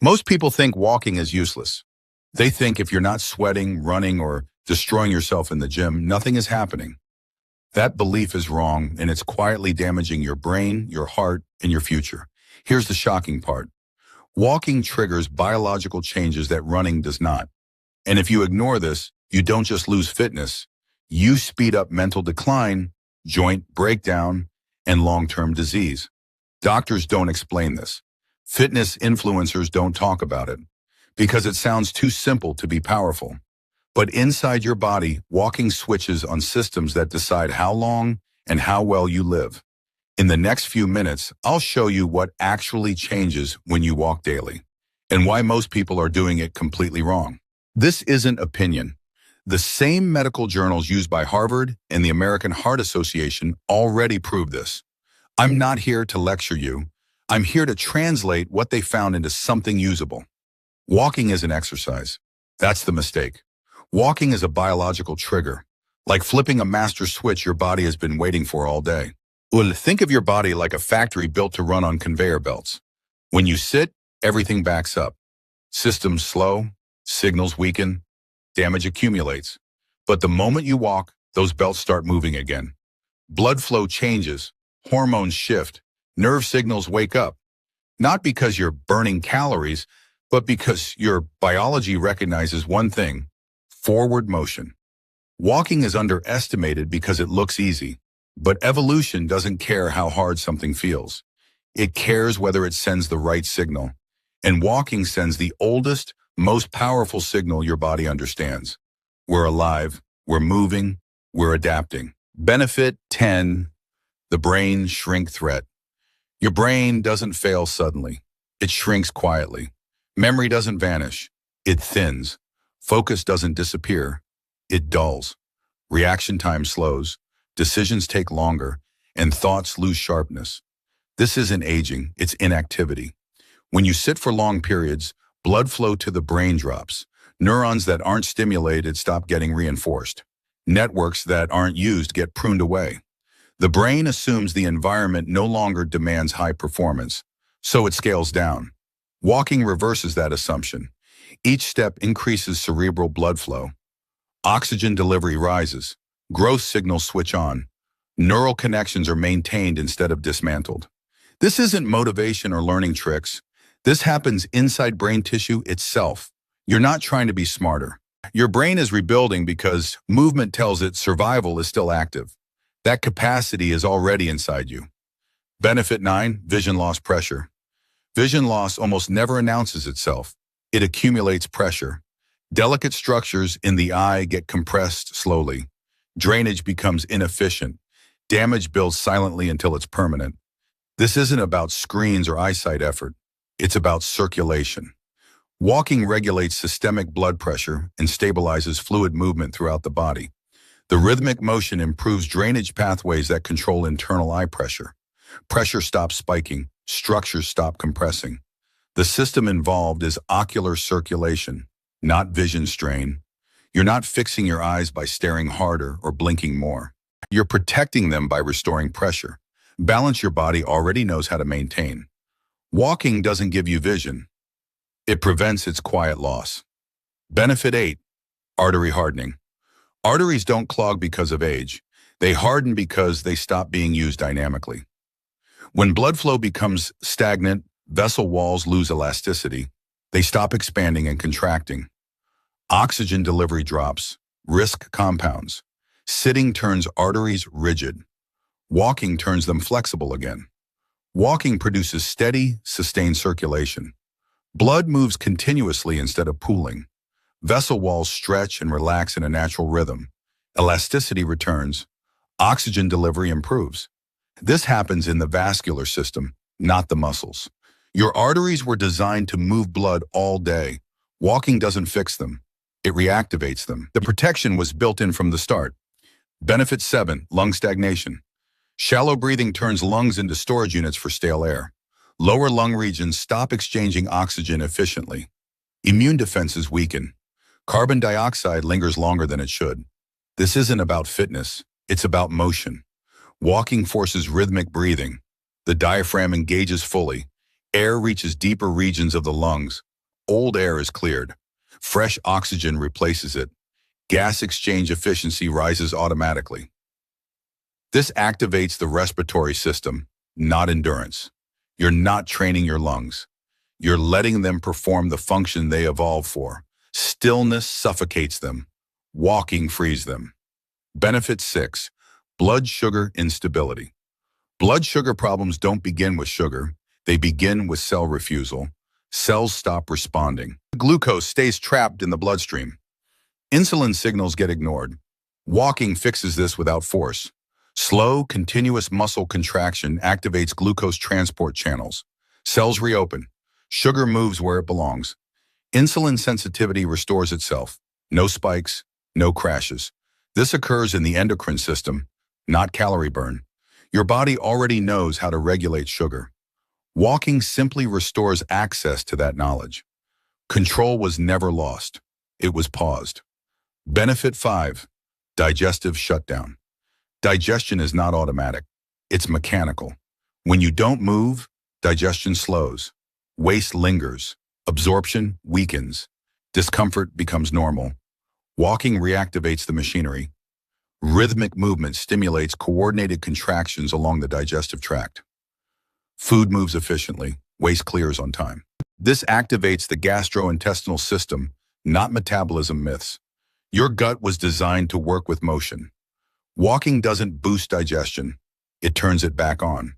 Most people think walking is useless. They think if you're not sweating, running, or destroying yourself in the gym, nothing is happening. That belief is wrong, and it's quietly damaging your brain, your heart, and your future. Here's the shocking part. Walking triggers biological changes that running does not. And if you ignore this, you don't just lose fitness, you speed up mental decline, joint breakdown, and long-term disease. Doctors don't explain this. Fitness influencers don't talk about it because it sounds too simple to be powerful. But inside your body, walking switches on systems that decide how long and how well you live. In the next few minutes, I'll show you what actually changes when you walk daily and why most people are doing it completely wrong. This isn't opinion. The same medical journals used by Harvard and the American Heart Association already prove this. I'm not here to lecture you. I'm here to translate what they found into something usable. Walking is an exercise. That's the mistake. Walking is a biological trigger, like flipping a master switch your body has been waiting for all day. Well, think of your body like a factory built to run on conveyor belts. When you sit, everything backs up. Systems slow, signals weaken, damage accumulates. But the moment you walk, those belts start moving again. Blood flow changes, hormones shift, nerve signals wake up. Not because you're burning calories, but because your biology recognizes one thing: forward motion. Walking is underestimated because it looks easy, but evolution doesn't care how hard something feels. It cares whether it sends the right signal. And walking sends the oldest, most powerful signal your body understands. We're alive, we're moving, we're adapting. Benefit 10, the brain shrink threat. Your brain doesn't fail suddenly. It shrinks quietly. Memory doesn't vanish. It thins. Focus doesn't disappear. It dulls. Reaction time slows. Decisions take longer, and thoughts lose sharpness. This isn't aging, it's inactivity. When you sit for long periods, blood flow to the brain drops. Neurons that aren't stimulated stop getting reinforced. Networks that aren't used get pruned away. The brain assumes the environment no longer demands high performance, so it scales down. Walking reverses that assumption. Each step increases cerebral blood flow. Oxygen delivery rises. Growth signals switch on. Neural connections are maintained instead of dismantled. This isn't motivation or learning tricks. This happens inside brain tissue itself. You're not trying to be smarter. Your brain is rebuilding because movement tells it survival is still active. That capacity is already inside you. Benefit 9, vision loss pressure. Vision loss almost never announces itself. It accumulates pressure. Delicate structures in the eye get compressed slowly. Drainage becomes inefficient. Damage builds silently until it's permanent. This isn't about screens or eyesight effort. It's about circulation. Walking regulates systemic blood pressure and stabilizes fluid movement throughout the body. The rhythmic motion improves drainage pathways that control internal eye pressure. Pressure stops spiking, structures stop compressing. The system involved is ocular circulation, not vision strain. You're not fixing your eyes by staring harder or blinking more. You're protecting them by restoring pressure. Balance your body already knows how to maintain. Walking doesn't give you vision. It prevents its quiet loss. Benefit 8, artery hardening. Arteries don't clog because of age. They harden because they stop being used dynamically. When blood flow becomes stagnant, vessel walls lose elasticity. They stop expanding and contracting. Oxygen delivery drops. Risk compounds. Sitting turns arteries rigid. Walking turns them flexible again. Walking produces steady, sustained circulation. Blood moves continuously instead of pooling. Vessel walls stretch and relax in a natural rhythm. Elasticity returns. Oxygen delivery improves. This happens in the vascular system, not the muscles. Your arteries were designed to move blood all day. Walking doesn't fix them. It reactivates them. The protection was built in from the start. Benefit 7, lung stagnation. Shallow breathing turns lungs into storage units for stale air. Lower lung regions stop exchanging oxygen efficiently. Immune defenses weaken. Carbon dioxide lingers longer than it should. This isn't about fitness. It's about motion. Walking forces rhythmic breathing. The diaphragm engages fully. Air reaches deeper regions of the lungs. old air is cleared. Fresh oxygen replaces it. Gas exchange efficiency rises automatically. This activates the respiratory system, not endurance. You're not training your lungs. You're letting them perform the function they evolved for. Stillness suffocates them. Walking frees them. Benefit 6. Blood sugar instability. Blood sugar problems don't begin with sugar. They begin with cell refusal. Cells stop responding. Glucose stays trapped in the bloodstream. Insulin signals get ignored. Walking fixes this without force. Slow, continuous muscle contraction activates glucose transport channels. Cells reopen. Sugar moves where it belongs. Insulin sensitivity restores itself. No spikes, no crashes. This occurs in the endocrine system, not calorie burn. Your body already knows how to regulate sugar. Walking simply restores access to that knowledge. Control was never lost. It was paused. Benefit 5. Digestive shutdown. Digestion is not automatic. It's mechanical. When you don't move, digestion slows. Waste lingers. Absorption weakens. Discomfort becomes normal. Walking reactivates the machinery. Rhythmic movement stimulates coordinated contractions along the digestive tract. Food moves efficiently. Waste clears on time. This activates the gastrointestinal system, not metabolism myths. Your gut was designed to work with motion. Walking doesn't boost digestion. It turns it back on.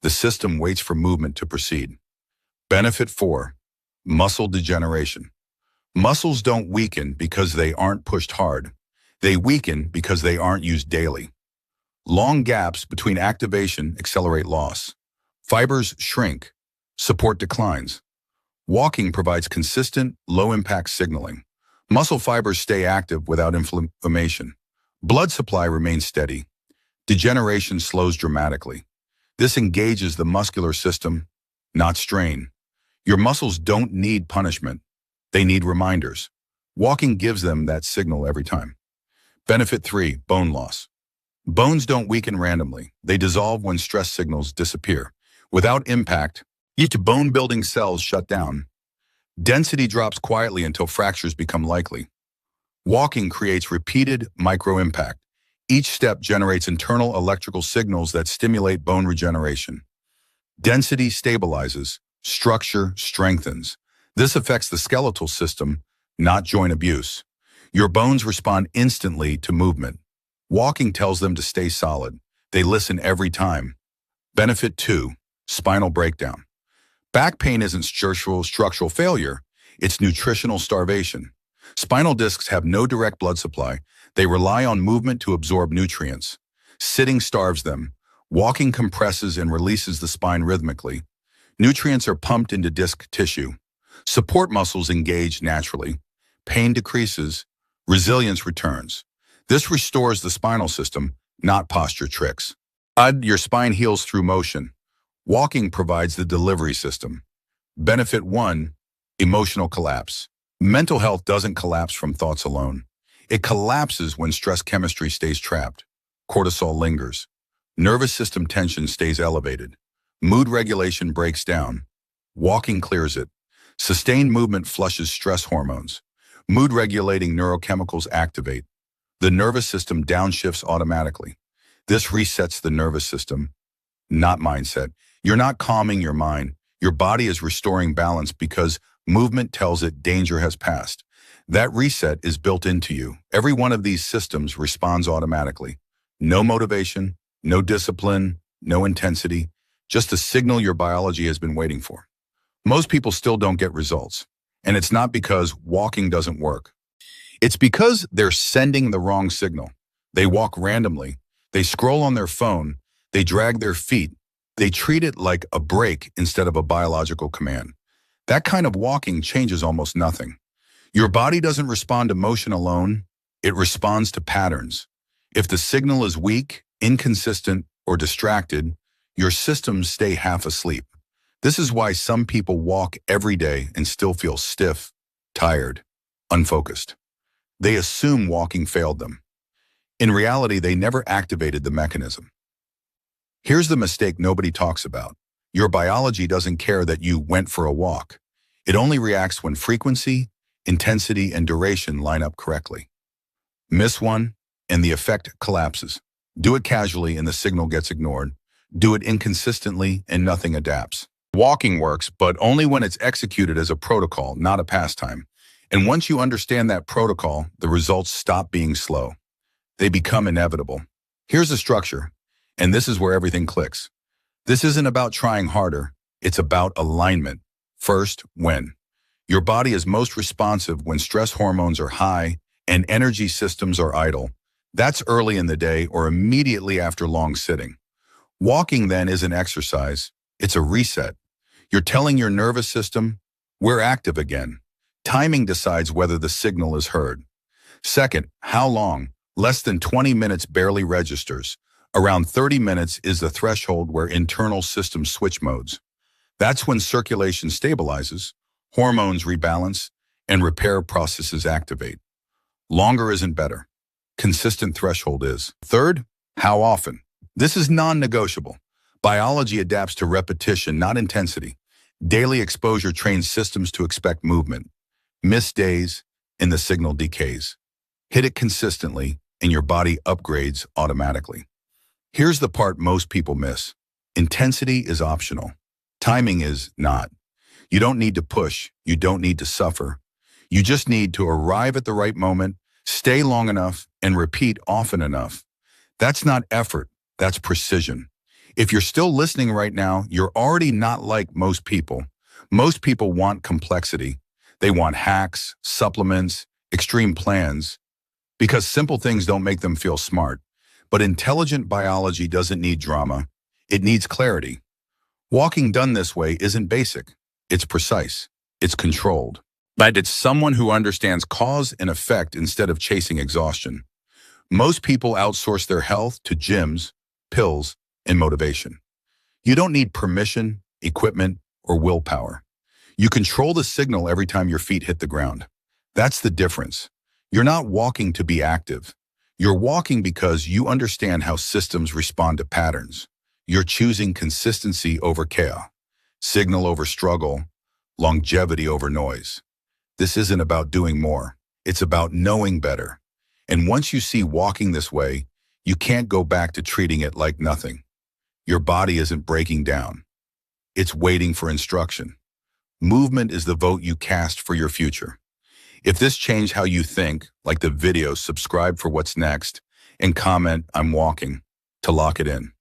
The system waits for movement to proceed. Benefit 4. Muscle degeneration. Muscles don't weaken because they aren't pushed hard. They weaken because they aren't used daily. Long gaps between activation accelerate loss. Fibers shrink. Support declines. Walking provides consistent, low-impact signaling. Muscle fibers stay active without inflammation. Blood supply remains steady. Degeneration slows dramatically. This engages the muscular system, not strain. Your muscles don't need punishment. They need reminders. Walking gives them that signal every time. Benefit 3. Bone loss. Bones don't weaken randomly. They dissolve when stress signals disappear. Without impact, each bone-building cells shut down. Density drops quietly until fractures become likely. Walking creates repeated micro-impact. Each step generates internal electrical signals that stimulate bone regeneration. Density stabilizes. Structure strengthens. This affects the skeletal system, not joint abuse. Your bones respond instantly to movement. Walking tells them to stay solid. They listen every time. Benefit 2. Spinal breakdown. Back pain isn't structural failure. It's nutritional starvation. Spinal discs have no direct blood supply. They rely on movement to absorb nutrients. Sitting starves them. Walking compresses and releases the spine rhythmically. Nutrients are pumped into disc tissue. Support muscles engage naturally. Pain decreases. Resilience returns. This restores the spinal system, not posture tricks. Your spine heals through motion. Walking provides the delivery system. Benefit 1. Emotional collapse. Mental health doesn't collapse from thoughts alone. It collapses when stress chemistry stays trapped. Cortisol lingers. Nervous system tension stays elevated. Mood regulation breaks down. Walking clears it. Sustained movement flushes stress hormones. Mood-regulating neurochemicals activate. The nervous system downshifts automatically. This resets the nervous system, not mindset. You're not calming your mind. Your body is restoring balance because movement tells it danger has passed. That reset is built into you. Every one of these systems responds automatically. No motivation, no discipline, no intensity, just a signal your biology has been waiting for. Most people still don't get results. And it's not because walking doesn't work. It's because they're sending the wrong signal. They walk randomly. They scroll on their phone. They drag their feet. They treat it like a break instead of a biological command. That kind of walking changes almost nothing. Your body doesn't respond to motion alone. It responds to patterns. If the signal is weak, inconsistent, or distracted, your systems stay half asleep. This is why some people walk every day and still feel stiff, tired, unfocused. They assume walking failed them. In reality, they never activated the mechanism. Here's the mistake nobody talks about. Your biology doesn't care that you went for a walk. It only reacts when frequency, intensity, and duration line up correctly. Miss one, and the effect collapses. Do it casually and the signal gets ignored. Do it inconsistently and nothing adapts. Walking works, but only when it's executed as a protocol, not a pastime. And once you understand that protocol, the results stop being slow. They become inevitable. Here's the structure, and this is where everything clicks. This isn't about trying harder, it's about alignment. First, when. Your body is most responsive when stress hormones are high and energy systems are idle. That's early in the day or immediately after long sitting. Walking then is an exercise. It's a reset. You're telling your nervous system, we're active again. Timing decides whether the signal is heard. Second, how long? Less than 20 minutes barely registers. Around 30 minutes is the threshold where internal systems switch modes. That's when circulation stabilizes, hormones rebalance, and repair processes activate. Longer isn't better. Consistent threshold is. Third, how often? This is non-negotiable. Biology adapts to repetition, not intensity. Daily exposure trains systems to expect movement. Miss days, and the signal decays. Hit it consistently, and your body upgrades automatically. Here's the part most people miss. Intensity is optional. Timing is not. You don't need to push. You don't need to suffer. You just need to arrive at the right moment, stay long enough, and repeat often enough. That's not effort. That's precision. If you're still listening right now, you're already not like most people. Most people want complexity. They want hacks, supplements, extreme plans, because simple things don't make them feel smart. But intelligent biology doesn't need drama. It needs clarity. Walking done this way isn't basic. It's precise. It's controlled. But it's someone who understands cause and effect instead of chasing exhaustion. Most people outsource their health to gyms, pills, and motivation. You don't need permission, equipment, or willpower. You control the signal every time your feet hit the ground. That's the difference. You're not walking to be active. You're walking because you understand how systems respond to patterns. You're choosing consistency over chaos, signal over struggle, longevity over noise. This isn't about doing more. It's about knowing better. And once you see walking this way, you can't go back to treating it like nothing. Your body isn't breaking down. It's waiting for instruction. Movement is the vote you cast for your future. If this changed how you think, like the video, subscribe for what's next, and comment, I'm walking, to lock it in.